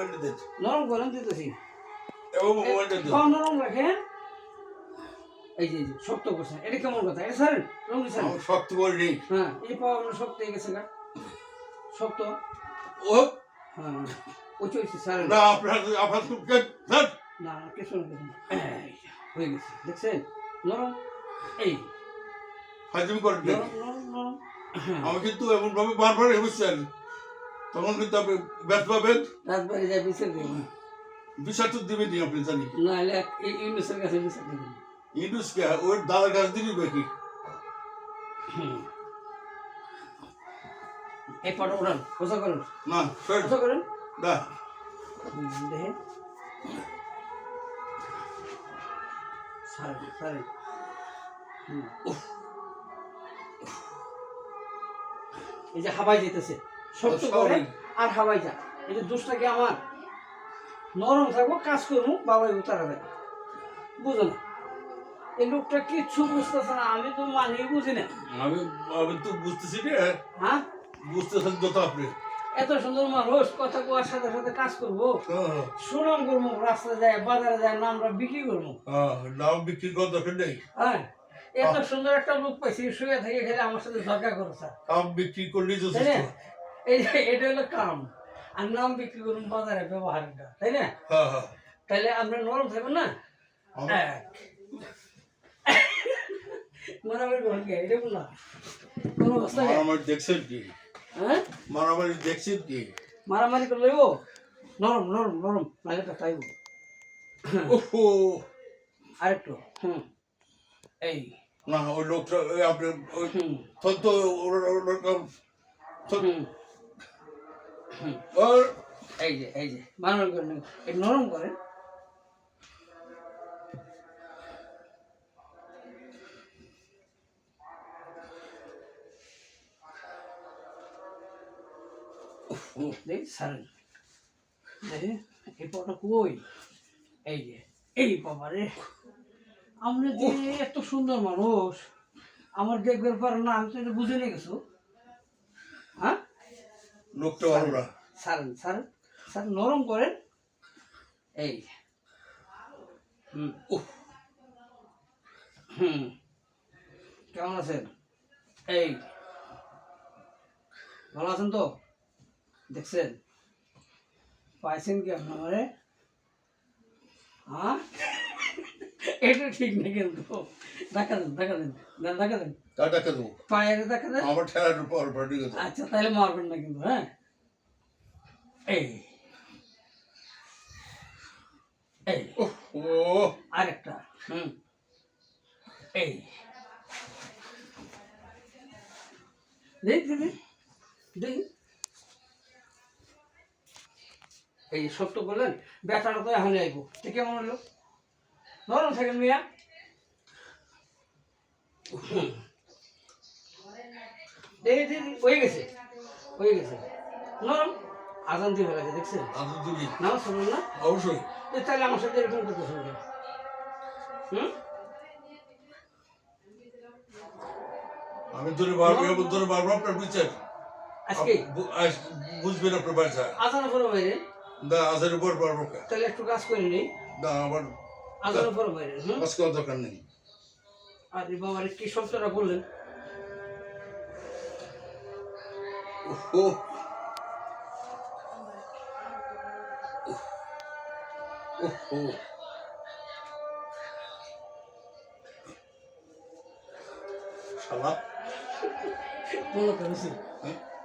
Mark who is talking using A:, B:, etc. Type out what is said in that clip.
A: মোবাইলটা দেন
B: নরম করেন দিতেছি
A: এবং মোবাইলটা দেন
B: নরম রাখেন এই যে শক্ত করছেন এটা কেমন কথা এটা স্যার রঙ স্যার
A: আমি শক্ত করে নেই
B: হ্যাঁ এই পাওয়া আমরা শক্ত হয়ে গেছে না শক্ত
A: ও
B: হ্যাঁ ওই চলছে স্যার
A: না আপনার তো স্যার
B: না কিছু না হয়ে গেছে দেখছেন নরম এই
A: হাজিম করে দেন
B: নরম নরম নরম
A: আমি কিন্তু এমনভাবে বারবার এসেছেন তখন কিন্তু আপনি ব্যর্থ পাবেন
B: রাত বাড়ি যায় বিচার দেবেন
A: বিচার তো দিবেন নি আপনি জানি
B: না হলে ইউনুসের কাছে বিচার দেবেন
A: ইন্ডুসকে ওর দাদার কাছ দিবি নাকি
B: এই পাটা উঠান কোথা করেন
A: না স্যার
B: কোথা করেন
A: না
B: দেখেন সারেন সারেন এই যে হাবাই যেতেছে শক্ত করে আর হাবাই যা এই যে দোষটা কি আমার নরম থাকবো কাজ করবো বাবাই উতারা দেয় বুঝো না এই লোকটা কিচ্ছু বুঝতেছে না আমি তো মানিয়ে বুঝি না
A: আমি আমি তো বুঝতেছি রে
B: হ্যাঁ
A: বুঝতেছেন যত আপনি
B: এত সুন্দর মানুষ কথা কোয়ার সাথে সাথে কাজ করবো
A: হ্যাঁ
B: সুনাম করবো রাস্তায় যায় বাজারে যায় নামরা বিক্রি করবো
A: নাম বিক্রি করার দরকার নেই
B: হ্যাঁ এত সুন্দর একটা লোক পাইছি শুয়ে থেকে খেলে আমার সাথে ঝগড়া করো স্যার
A: নাম বিক্রি করলেই
B: তাই
A: যথেষ্ট
B: না এই যে এটা হলো কাম আর নাম বিক্রি করুন বাজারে ব্যবহারটা তাই না
A: হ্যাঁ হ্যাঁ
B: তাহলে আমরা নরম থাকবেন না মারামারি করুন কে এটা না কোনো অবস্থা নেই
A: মারামারি দেখছেন কি
B: হ্যাঁ
A: মারামারি দেখছেন কি
B: মারামারি করলে ও নরম নরম নরম নাহলে তো তাইব
A: ওহো
B: আরেকটু এই
A: না ওই লোকটা ওই আপনি ওই তো ওর
B: এই যে মারামারি করেন এই নরম করেন দেখ সারেন দেখি এই পাটা কই এই যে এই বাবারে আমরা যে এত সুন্দর মানুষ আমার দেখবার পার না আমি তো এটা বুঝে নিয়ে গেছো হ্যাঁ
A: লোকটা ভালো না
B: সারেন সারেন সারেন নরম করেন এই কেমন আছেন এই ভালো আছেন তো দেখছেন পাইছেন কি আপনারে হ্যাঁ এটা ঠিক নেই কিন্তু দেখা দেন দেখা দেন দেখা দেন
A: টাটা দেবো
B: পায়ের দেখা দেন
A: আমার ঠেলার পর ঠিক আছে
B: আচ্ছা তাহলে মারবেন না কিন্তু হ্যাঁ এই এই
A: ও
B: আরেকটা এই দেখি দেখি এই শক্ত করলেন ব্যথাটা তো এখন আইব তো কেমন হলো নরম থাকেন মিয়া দেখি দেখি হয়ে গেছে নরম আজান দিয়ে ফেলেছে দেখছেন
A: আমি দিবি
B: নামাজ শুনুন না
A: অবশ্যই
B: তাহলে আমার সাথে এরকম করতে শুনবেন
A: আমি ধরে বারবার এমন ধরে বারবার আপনার বিচার
B: আজকে
A: বুঝবেন আপনার বাচ্চা
B: আজান পরে বাইরে
A: না আজের উপর বারবার
B: তাহলে একটু কাজ করে নেই
A: না আমার
B: আজান পরে বাইরে
A: কাজ করার দরকার নেই
B: আরে বাবারে কি শব্দটা বললেন
A: ও ও শালা
B: বলো করেছি